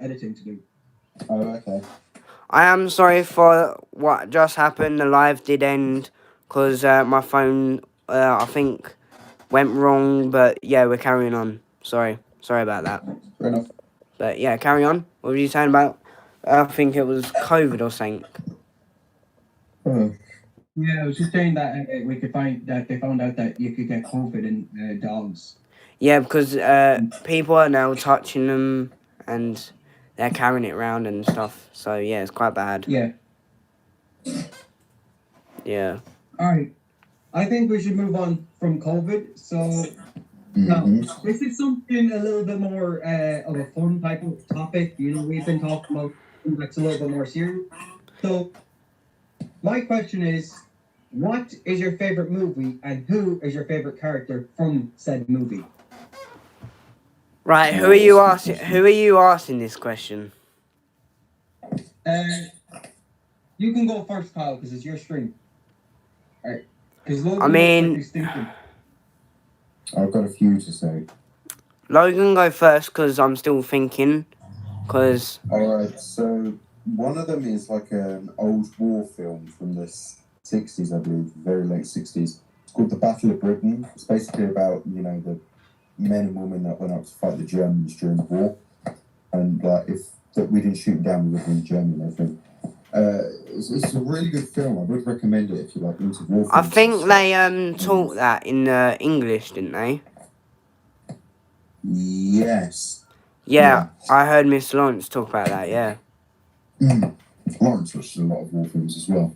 editing to do. Oh, okay. I am sorry for what just happened. The live did end because my phone, I think, went wrong. But yeah, we're carrying on. Sorry about that. Fair enough. But yeah, carry on. What were you saying about? I think it was COVID or something. Yeah, I was just saying that we could find that they found out that you could get COVID in dogs. Yeah, because people are now touching them and they're carrying it around and stuff. So yeah, it's quite bad. Yeah. Yeah. All right. I think we should move on from COVID. So now, this is something a little bit more of a fun type of topic. You know, we've been talking about things that's a little bit more serious. So, my question is, what is your favorite movie, and who is your favorite character from said movie? Right. Who are you asking? Who are you asking this question? You can go first, Kyle, because it's your stream. All right. Because I mean, I've got a few to say. Logan, go first because I'm still thinking. Cause Alright, so one of them is like an old war film from the 60s, I believe, very late 60s. It's called The Battle of Britain. It's basically about, you know, the men and women that went up to fight the Germans during the war. And if we didn't shoot them down, we would win Germany and everything. It's a really good film. I would recommend it if you like into war films. I think they taught that in English, didn't they? Yes. Yeah, I heard Miss Lawrence talk about that. Yeah. Lawrence watches a lot of war films as well.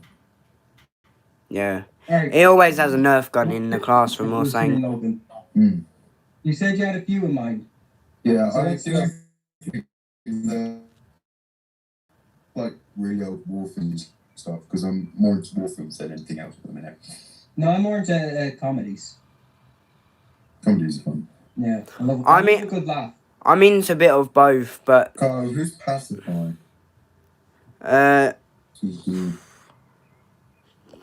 Yeah. He always has a Nerf gun in the classroom or something. You said you had a few in mind. Yeah, I do have like really old war films stuff because I'm more into war films than anything else at the minute. No, I'm more into comedies. Comedies are fun. Yeah, I love a good laugh. I'm into a bit of both, but Carl, who's Pacify?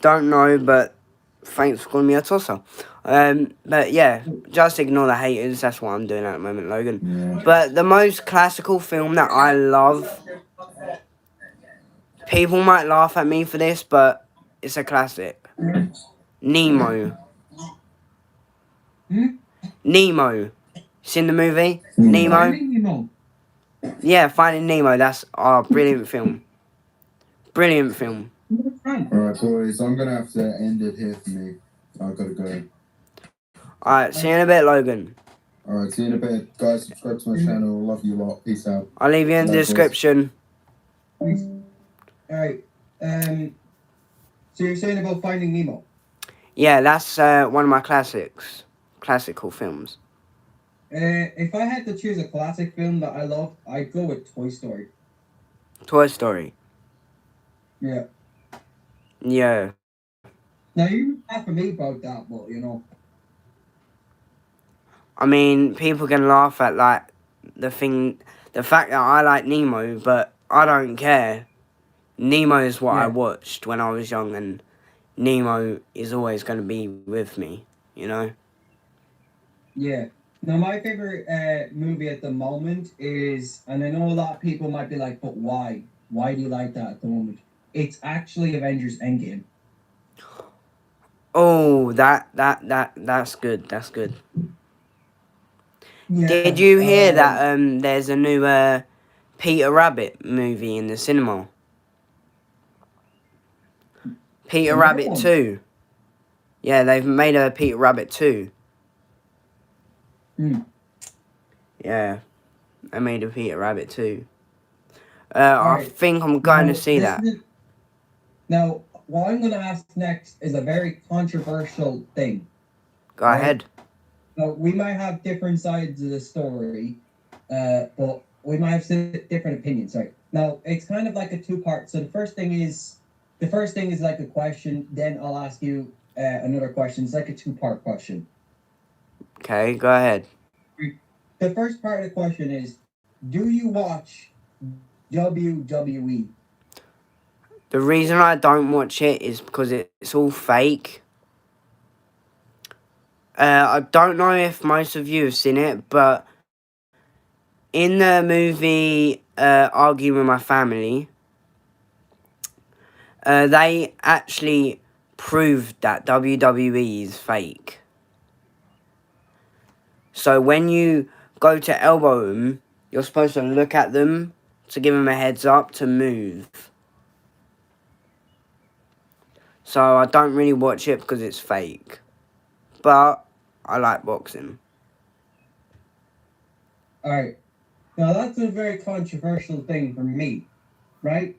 Don't know, but thanks for calling me a tosser. But yeah, just ignore the haters. That's what I'm doing at the moment, Logan. Yeah. But the most classical film that I love, people might laugh at me for this, but it's a classic. Nemo. Nemo. Seen the movie? Nemo? Finding Nemo. Yeah, Finding Nemo. That's a brilliant film. Brilliant film. Alright, boys, I'm gonna have to end it here for me. I've gotta go. Alright, see you in a bit, Logan. Alright, see you in a bit. Guys, subscribe to my channel. Love you a lot. Peace out. I'll leave you in the description. Alright. So you're saying about Finding Nemo? Yeah, that's one of my classical films. If I had to choose a classic film that I love, I'd go with Toy Story. Toy Story. Yeah. Yeah. Now, you laugh at me about that, but, you know. I mean, people can laugh at, like, the fact that I like Nemo, but I don't care. Nemo is what I watched when I was young, and Nemo is always going to be with me, you know? Yeah. Now, my favorite movie at the moment is, and I know a lot of people might be like, but why? Why do you like that at the moment? It's actually Avengers Endgame. Oh, that's good. That's good. Yeah, Did you hear that there's a new Peter Rabbit movie in the cinema? Peter Rabbit 2. Yeah, they've made a Peter Rabbit 2. Yeah, I made a Peter Rabbit 2. I think I'm going to see that. Now, what I'm going to ask next is a very controversial thing. Go ahead. Now, we might have different sides of the story, but we might have different opinions. Right? Now, it's kind of like a two-part. So the first thing is like a question. Then I'll ask you another question. It's like a two-part question. Okay, go ahead. The first part of the question is, do you watch WWE? The reason I don't watch it is because it's all fake. I don't know if most of you have seen it, but in the movie Arguing with My Family, they actually proved that WWE is fake. So when you go to elbow them, you're supposed to look at them to give them a heads up to move. So I don't really watch it because it's fake. But I like boxing. Alright. Now that's a very controversial thing for me, right?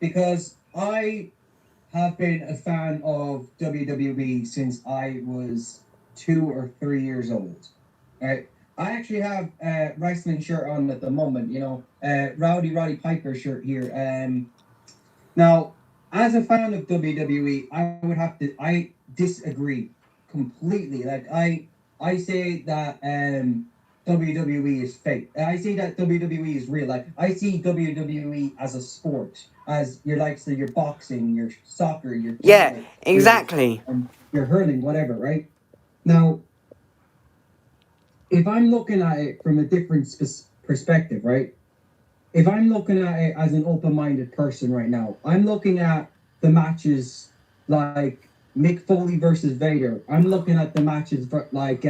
Because I have been a fan of WWE since I was 2 or 3 years old. Right? I actually have a wrestling shirt on at the moment, Roddy Piper shirt here. Now, as a fan of WWE, I disagree completely. Like I say that WWE is fake. I say that WWE is real. Like I see WWE as a sport, as your boxing, your soccer, your Yeah, football, exactly. your hurling, whatever. Right now, if I'm looking at it from a different perspective, right? If I'm looking at it as an open-minded person right now, I'm looking at the matches like Mick Foley versus Vader. I'm looking at the matches for, like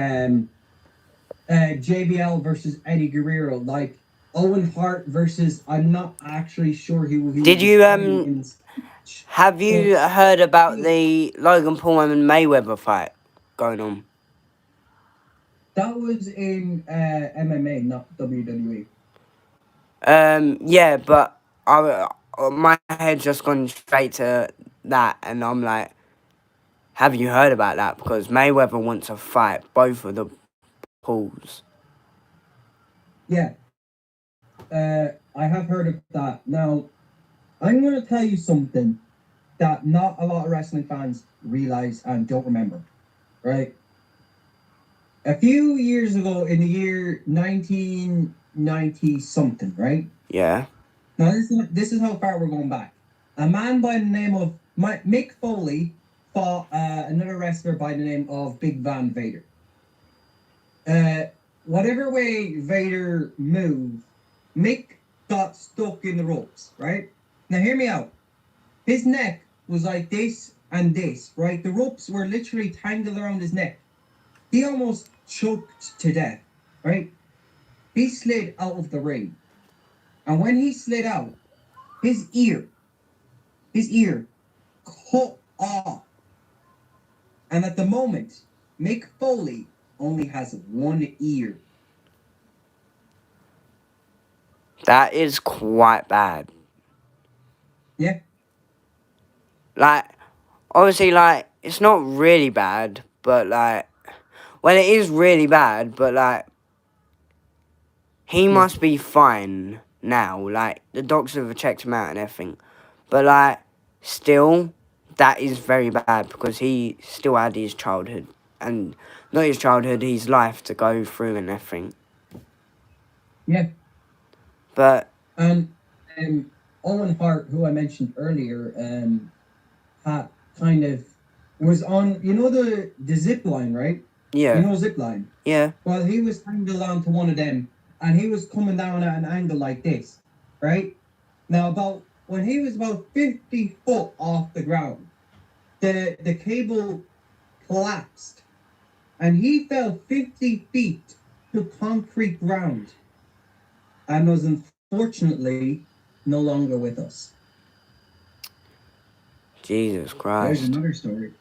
JBL versus Eddie Guerrero, like Owen Hart versus I'm not actually sure who he Did was you fighting in this match. have you But heard about the Logan Paul and Mayweather fight going on? that was in MMA, not WWE. Yeah, but my head's just gone straight to that, and I'm like, have you heard about that? Because Mayweather wants to fight both of the Pauls. Yeah, I have heard of that. Now, I'm going to tell you something that not a lot of wrestling fans realize and don't remember, right? A few years ago, in the year 1990 something, right? Yeah. Now, this is how far we're going back. A man by the name of Mick Foley fought another wrestler by the name of Big Van Vader. Uh, Whatever way Vader moved, Mick got stuck in the ropes, right? Now, hear me out. His neck was like this and this, right? The ropes were literally tangled around his neck. He almost choked to death, right? He slid out of the ring. And when he slid out, his ear cut off. And at the moment, Mick Foley only has one ear. That is quite bad. Yeah. Like, obviously, like, it's not really bad, but, like, well, it is really bad, but, like, he Yeah. must be fine now. Like, the doctors have checked him out and everything. But, like, still, that is very bad because he still had his childhood. And not his childhood, his life to go through and everything. Yeah. But, And Owen Hart, who I mentioned earlier, had kind of was on, the zip line, right? yeah. You know, zip line. Yeah. Well, he was tangled onto one of them, and he was coming down at an angle like this, right? Now, when he was about 50 foot off the ground, the cable collapsed, and he fell 50 feet to concrete ground, and was unfortunately no longer with us. Jesus There's Christ. another story.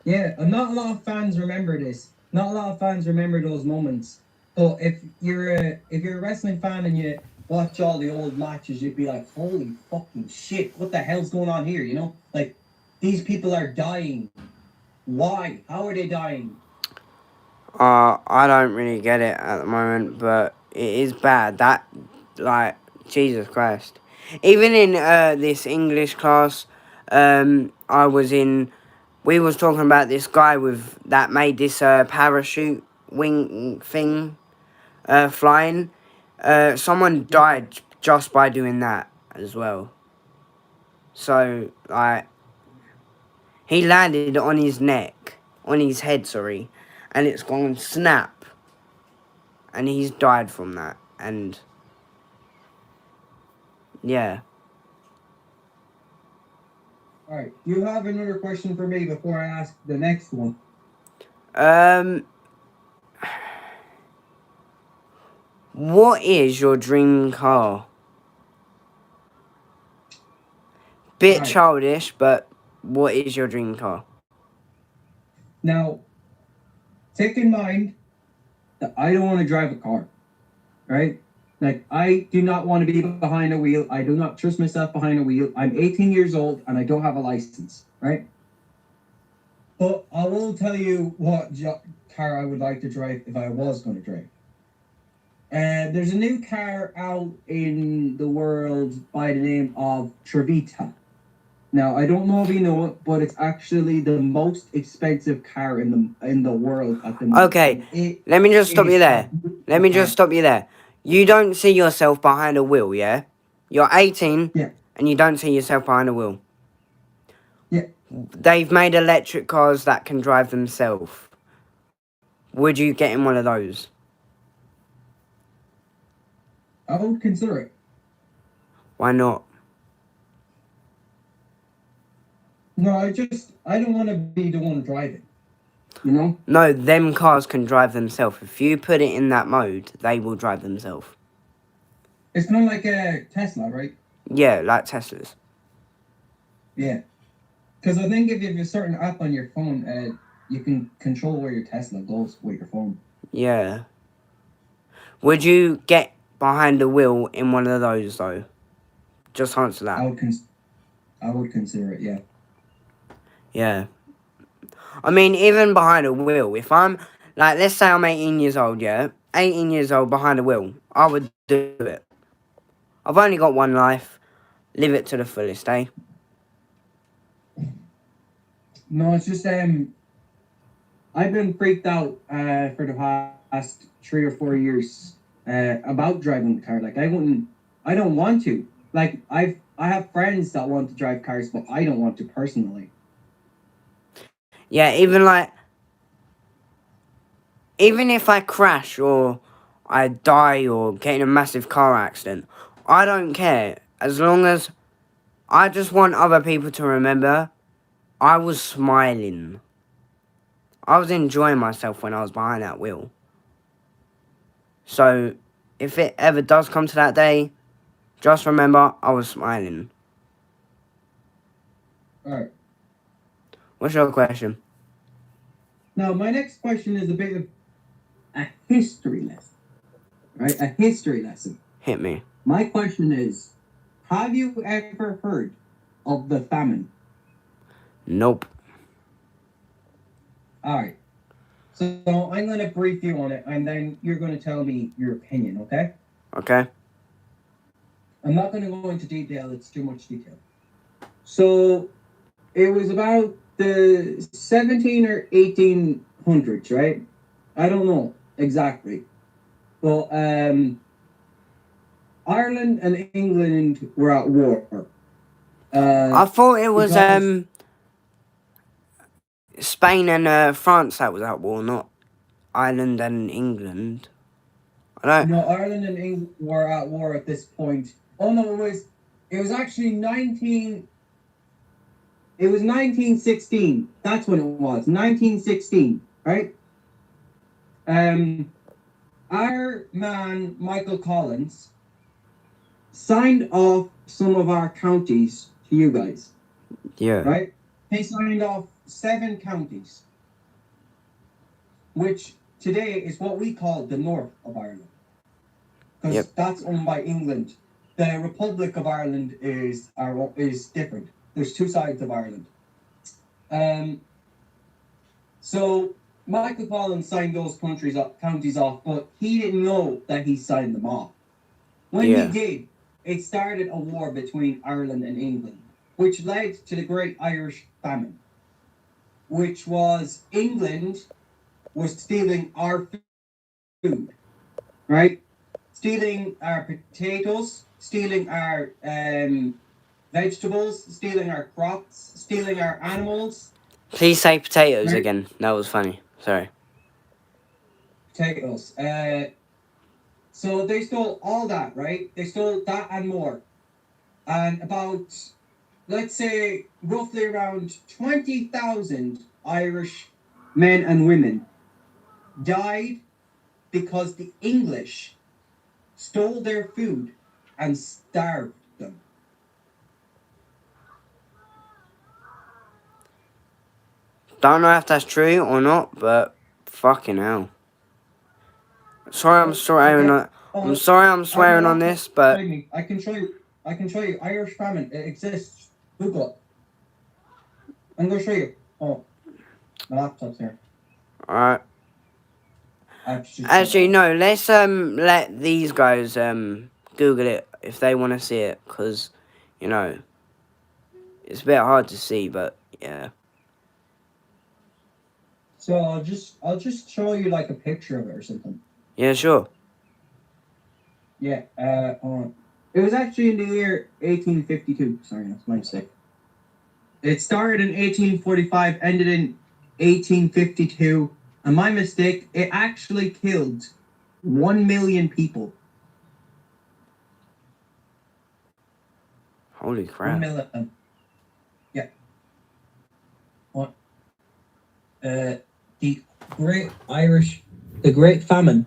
Yeah, and not a lot of fans remember this. Not a lot of fans remember those moments. But if you're a wrestling fan and you watch all the old matches, you'd be like, "Holy fucking shit! What the hell's going on here?" Like these people are dying. Why? How are they dying? I don't really get it at the moment, but it is bad. That, like, Jesus Christ. Even in this English class, I was in, we was talking about this guy that made this parachute wing thing flying. Someone died just by doing that as well. So, like, he landed on his neck, on his head, sorry, and it's gone snap. And he's died from that. And Yeah. All right. Do you have another question for me before I ask the next one? What is your dream car? All Bit right. childish, but what is your dream car? Now, take in mind that I don't want to drive a car, right? Like, I do not want to be behind a wheel. I do not trust myself behind a wheel. I'm 18 years old and I don't have a license, right? But I will tell you what car I would like to drive if I was going to drive. There's a new car out in the world by the name of Trevita. Now, I don't know if you know it, but it's actually the most expensive car in the world at the moment. Okay, let me just stop you there. Let me just stop you there. You don't see yourself behind a wheel, yeah? You're 18, Yeah. and you don't see yourself behind a wheel. Yeah. They've made electric cars that can drive themselves. Would you get in one of those? I would consider it. Why not? No, I don't want to be the one driving. You know? No, them cars can drive themselves. If you put it in that mode, they will drive themselves. It's kind of like a Tesla, right? Yeah, like Teslas. Yeah. Because I think if you have a certain app on your phone, you can control where your Tesla goes with your phone. Yeah. Would you get behind the wheel in one of those, though? Just answer that. I would consider it, yeah. Yeah. I mean, even behind a wheel, if I'm, like, let's say I'm 18 years old, yeah? 18 years old behind a wheel, I would do it. I've only got one life. Live it to the fullest, eh? No, it's just I've been freaked out for the past 3 or 4 years about driving the car. Like I don't want to. Like I have friends that want to drive cars, but I don't want to personally. Yeah, even if I crash or I die or get in a massive car accident, I don't care. As long as I just want other people to remember I was smiling. I was enjoying myself when I was behind that wheel. So, if it ever does come to that day, just remember I was smiling. All right. What's your question? Now, my next question is a bit of a history lesson, right? A history lesson. Hit me. My question is, have you ever heard of the famine? Nope. All right. So I'm going to brief you on it, and then you're going to tell me your opinion, okay? Okay. I'm not going to go into detail. It's too much detail. So it was about the 17 or 1800s, right? I don't know exactly. But Ireland and England were at war. I thought it was because- Spain and France that was at war, not Ireland and England. I don't. No, Ireland and England were at war at this point. Oh no, it was actually 1916. That's when it was. 1916, right? Our man Michael Collins signed off some of our counties to you guys. Yeah. Right? He signed off 7 counties, which today is what we call the north of Ireland. Because that's owned by England. The Republic of Ireland is different. There's 2 sides of Ireland. So Michael Collins signed those counties off, but he didn't know that he signed them off. When he did, it started a war between Ireland and England, which led to the Great Irish Famine, which was England was stealing our food, right? Stealing our potatoes, stealing our vegetables, stealing our crops, stealing our animals. Please say potatoes again. That was funny. Sorry. Potatoes. So they stole all that, right? They stole that and more. and about, let's say, roughly around 20,000 Irish men and women died because the English stole their food and starved them. Don't know if that's true or not, but fucking hell. Sorry, I'm swearing on. I'm sorry, I'm swearing on this, but I can show you. I can show you. Irish famine. It exists. Google it. I'm gonna show you. Oh, my laptop's here. alright. Actually, no. Let's let these guys Google it if they want to see it, cause you know it's a bit hard to see, but yeah. So I'll just show you like a picture of it or something. Yeah, sure. Yeah. It was actually in the year 1852. Sorry, that's my mistake. It started in 1845, ended in 1852, and my mistake. It actually killed 1 million people. Holy 1 crap. million. Yeah. What? The the Great Famine.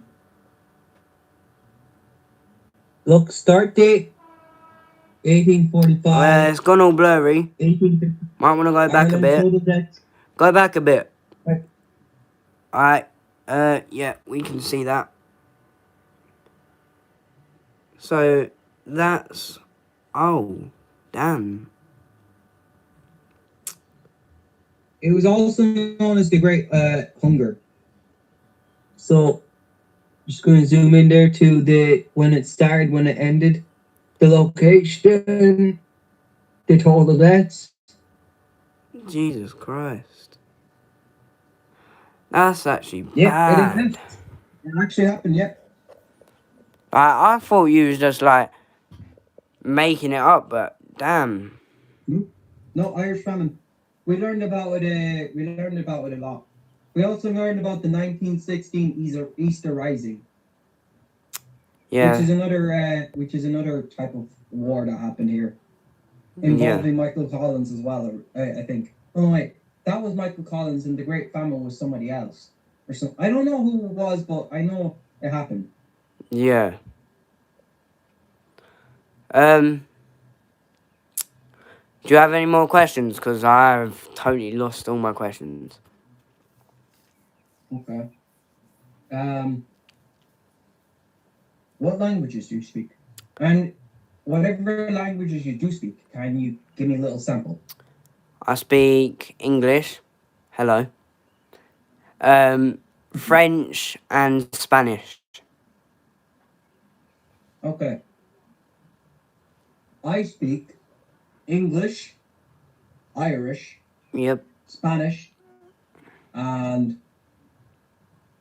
Look, start date 1845. It's gone all blurry. 1850. Might want to go back a Ireland bit. total deaths. Go back a bit. Right. Alright. Yeah, we can see that. So that's damn. It was also known as the Great Hunger. So, just going to zoom in there to the when it started, when it ended, the location, the total deaths. Jesus Christ. That's actually Yeah, it bad. exists. It actually happened. Yeah. I thought you was just like making it up, but damn. No, Irish famine. We learned about it. We learned about it a lot. We also learned about the 1916 Easter Rising. Yeah. Which is another type of war that happened here, involving Michael Collins as well. I think. Oh wait, that was Michael Collins, and the Great Famine was somebody else, or some. I don't know who it was, but I know it happened. Yeah. Do you have any more questions? Because I've totally lost all my questions. Okay. What languages do you speak? And whatever languages you do speak, can you give me a little sample? I speak English. Hello. French and Spanish. Okay. I speak English, Irish, Yep. Spanish, and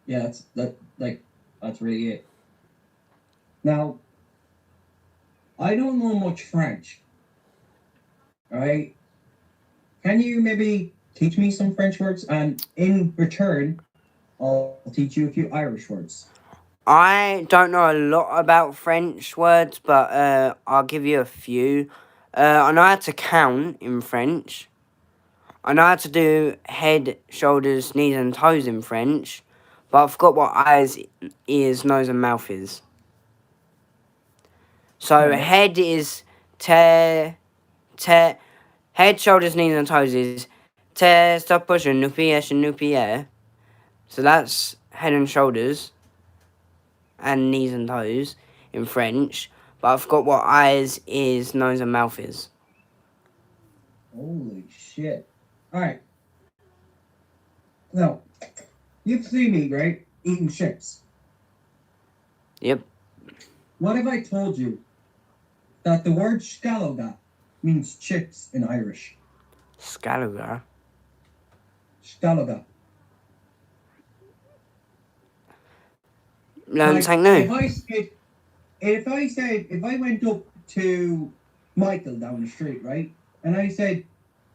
yeah, that's really it. Now, I don't know much French. Alright? Can you maybe teach me some French words, and in return, I'll teach you a few Irish words. I don't know a lot about French words, but I'll give you a few. I know how to count in French. I know how to do head, shoulders, knees and toes in French, but I forgot what eyes, ears, nose and mouth is. So head is head, shoulders, knees and toes is stop pushing, nupier. So that's head and shoulders and knees and toes in French, but I forgot what eyes, ears, nose and mouth is. Holy shit. Alright. Now, you've seen me, right? Eating chips. Yep. What if I told you that the word scalloga means chips in Irish? Scalloga. Scalloga. Learn something new. If I went up to Michael down the street, right, and I said,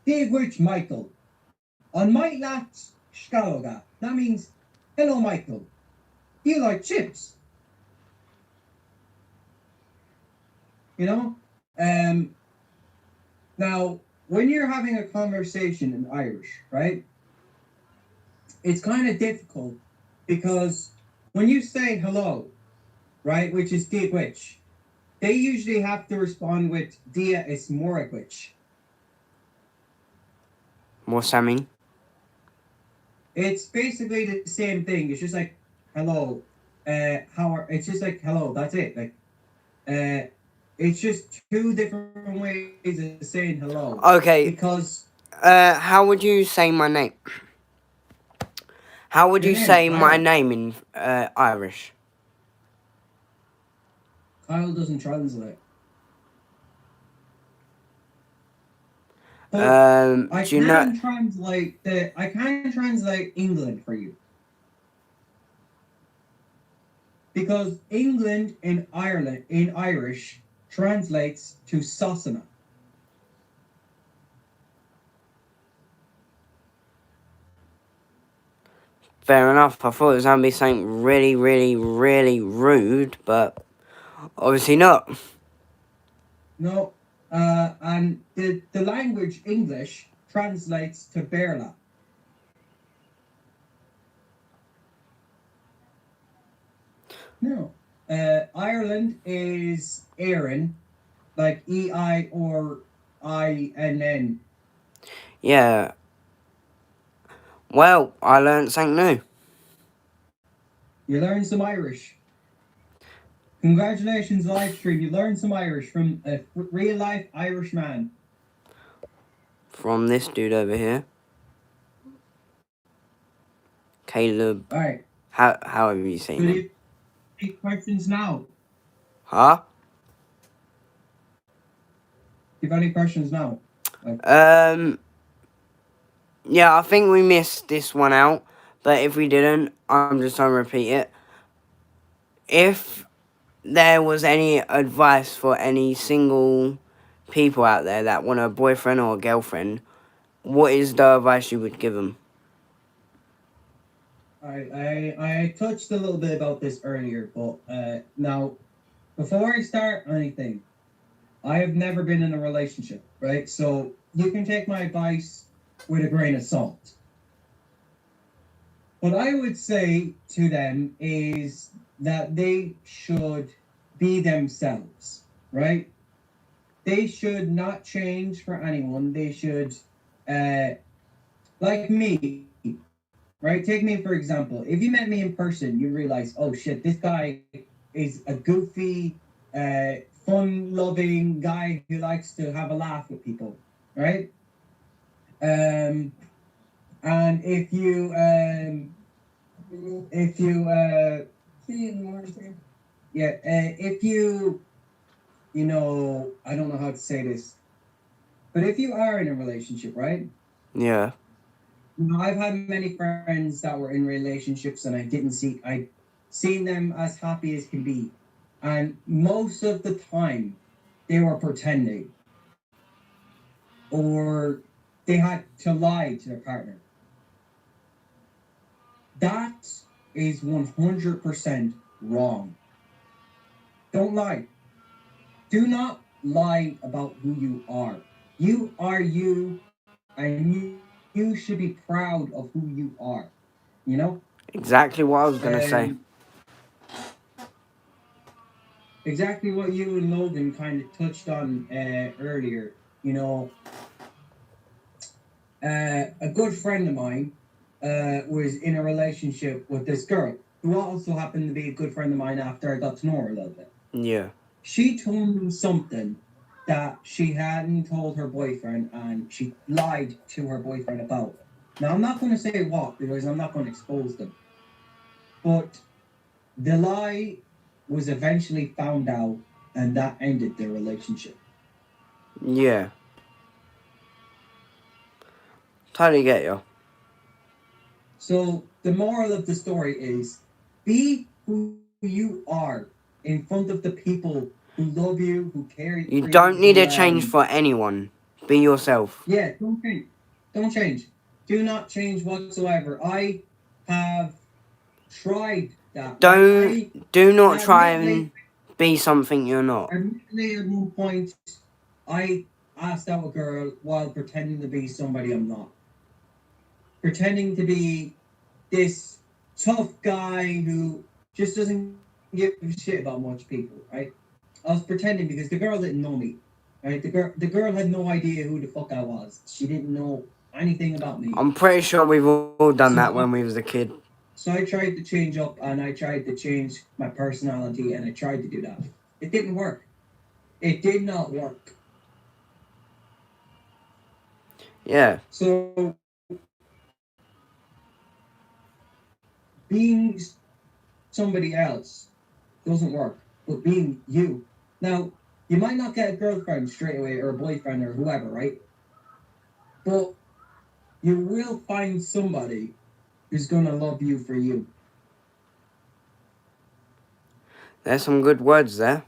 "Dave, which Michael? On my lat's scalloga." That means, "Hello, Michael. Do you like chips?" You know? Now, when you're having a conversation in Irish, right, it's kind of difficult because when you say hello, right, which is which, they usually have to respond with dia is moragwich. What's that mean? It's basically the same thing. It's just like hello, it's just like hello. That's it. Like, it's just two different ways of saying hello. Okay. Because How would you say my name? How would your you name, say my Kyle. name in Irish? Kyle doesn't translate. But Do you know? I can translate England for you. Because England in Ireland in Irish translates to Sasana. Fair enough. I thought it was gonna be something really, really, really rude, but obviously not. No, and the language English translates to Berla. No, Ireland is Erin, like EI or INN. Yeah. Well, I learned something new. You learn some Irish. Congratulations, live stream. You learned some Irish from a real life Irish man. From this dude over here. Caleb. All right. How have you seen Do him? you any questions now? Huh? Do you have any questions now? Yeah, I think we missed this one out, but if we didn't, I'm just gonna repeat it. If there was any advice for any single people out there that want a boyfriend or a girlfriend, what is the advice you would give them? I touched a little bit about this earlier, but now before I start anything, I have never been in a relationship, right? So you can take my advice with a grain of salt. What I would say to them is that they should be themselves, right? They should not change for anyone. They should, uh, like me, right? Take me for example. If you met me in person, you realize, oh shit, this guy is a goofy, fun-loving guy who likes to have a laugh with people, right? Um, and if you, yeah, if I don't know how to say this, but if you are in a relationship, right? Yeah. I've had many friends that were in relationships and I seen them as happy as can be. And most of the time they were pretending or they had to lie to their partner. That is 100% wrong. Don't lie. Do not lie about who you are. You are you and you should be proud of who you are. You know? Exactly what I was gonna say. Um, exactly what you and Logan kind of touched on earlier. A good friend of mine was in a relationship with this girl who also happened to be a good friend of mine after I got to know her a little bit. Yeah. She told me something that she hadn't told her boyfriend and she lied to her boyfriend about. Now, I'm not going to say what because I'm not going to expose them. But the lie was eventually found out and that ended their relationship. Yeah. Totally get you. So the moral of the story is be who you are in front of the people who love you, who care You for you, don't need to change for anyone. Be yourself. yeah, don't change. Don't change. Do not change whatsoever. I have tried that, right? Do not try Admittedly and be something you're not. admittedly at one point I asked out a girl while pretending to be somebody I'm not. Pretending to be this tough guy who just doesn't give a shit about much people, right? I was pretending because the girl didn't know me, right? The girl had no idea who the fuck I was. She didn't know anything about me. I'm pretty sure we've all done So that when we was a kid. So I tried to change up and I tried to change my personality and I tried to do that. It didn't work. It did not work. Yeah. So being somebody else doesn't work, but being you. Now, you might not get a girlfriend straight away or a boyfriend or whoever, right? But you will find somebody who's going to love you for you. There's some good words there.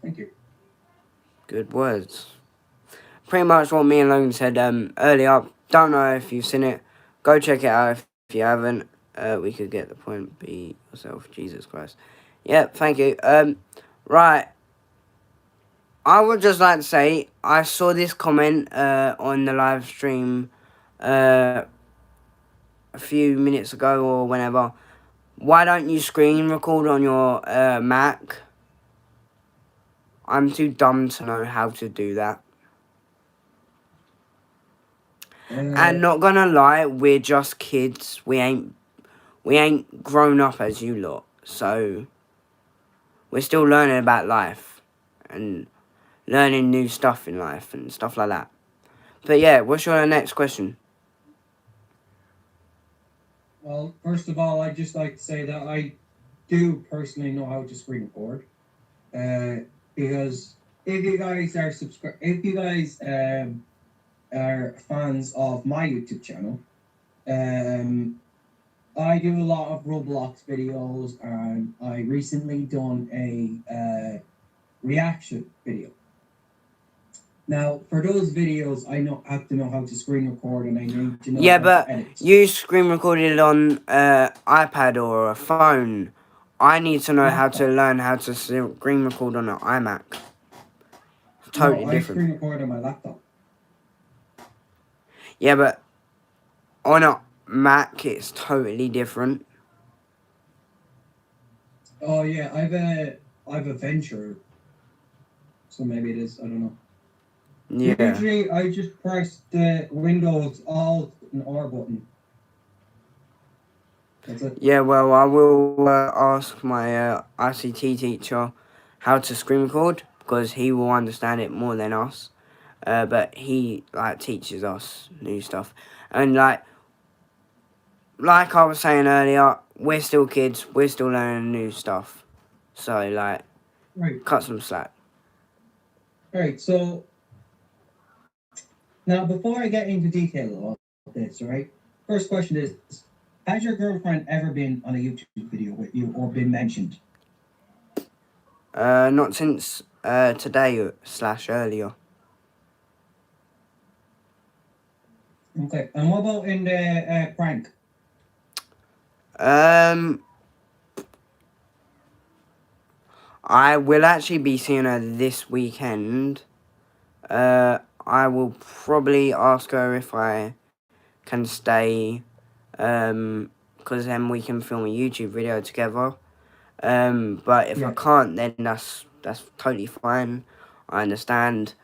Thank you. Good words. Pretty much what me and Logan said earlier. Don't know if you've seen it. Go check it out if you haven't. We could get the point. Be yourself, Jesus Christ. Yep, thank you. Right. I would just like to say, I saw this comment on the live stream a few minutes ago or whenever. Why don't you screen record on your Mac? I'm too dumb to know how to do that. And not gonna lie, we're just kids. We ain't grown up as you lot. So we're still learning about life and learning new stuff in life and stuff like that. But yeah, what's your next question? Well, first of all, I'd just like to say that I do personally know how to screen record. Because if you guys are fans of my YouTube channel, I do a lot of Roblox videos, and I recently done a reaction video. Now, for those videos, I have to know how to screen record, and I need to know Yeah, how but to edit. you screen recorded it on iPad or a phone. I need to know how to learn how to screen record on an iMac. Totally I different. screen record on my laptop. Yeah, but on a Mac, it's totally different. Oh yeah, I've a Venture, so maybe it is. I don't know. Yeah. Usually, I just press the Windows Alt and R button. That's it. Yeah, well, I will ask my ICT teacher how to screen record because he will understand it more than us. But he teaches us new stuff, and like I was saying earlier, we're still kids. We're still learning new stuff. So Right. cut some slack. Right. So now, before I get into detail of this, right? First question is: has your girlfriend ever been on a YouTube video with you or been mentioned? Not since today/earlier. Okay. And what about in the prank? I will actually be seeing her this weekend. I will probably ask her if I can stay, because then we can film a YouTube video together. But if I can't, then that's totally fine. I understand.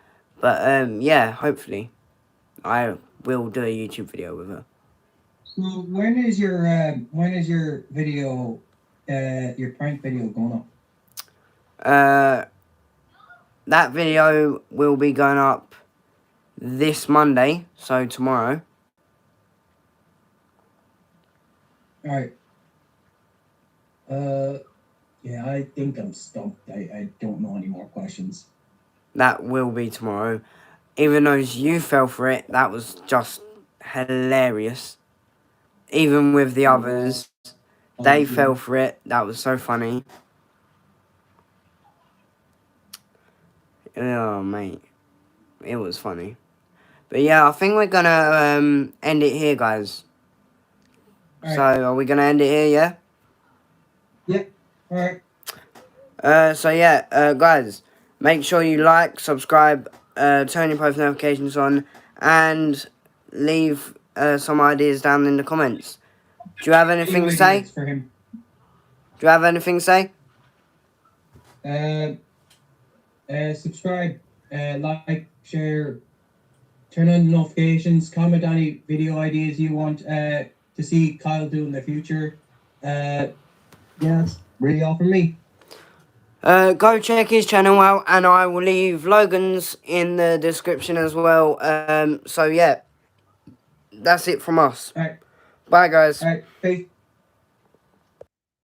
But yeah, hopefully, I will do a YouTube video with her. So when is your video, your prank video going up? That video will be going up this Monday, so tomorrow. Alright. Yeah, I think I'm stumped. I don't know any more questions. That will be tomorrow. Even though you fell for it, that was just hilarious. Even with the others, they fell for it. That was so funny. Oh, mate. It was funny. But yeah, I think we're gonna end it here, guys. Right. So, are we gonna end it here, yeah? Yep. Alright. So yeah, guys, Make sure you like, subscribe, turn your post notifications on, and leave some ideas down in the comments. Do you have anything to say? For him. Do you have anything to say? Subscribe, like, share, turn on notifications, comment any video ideas you want to see Kyle do in the future. Yeah, that's really all from me. Go check his channel out, and I will leave Logan's in the description as well. So yeah, that's it from us. All right. Bye, guys. All right. Peace.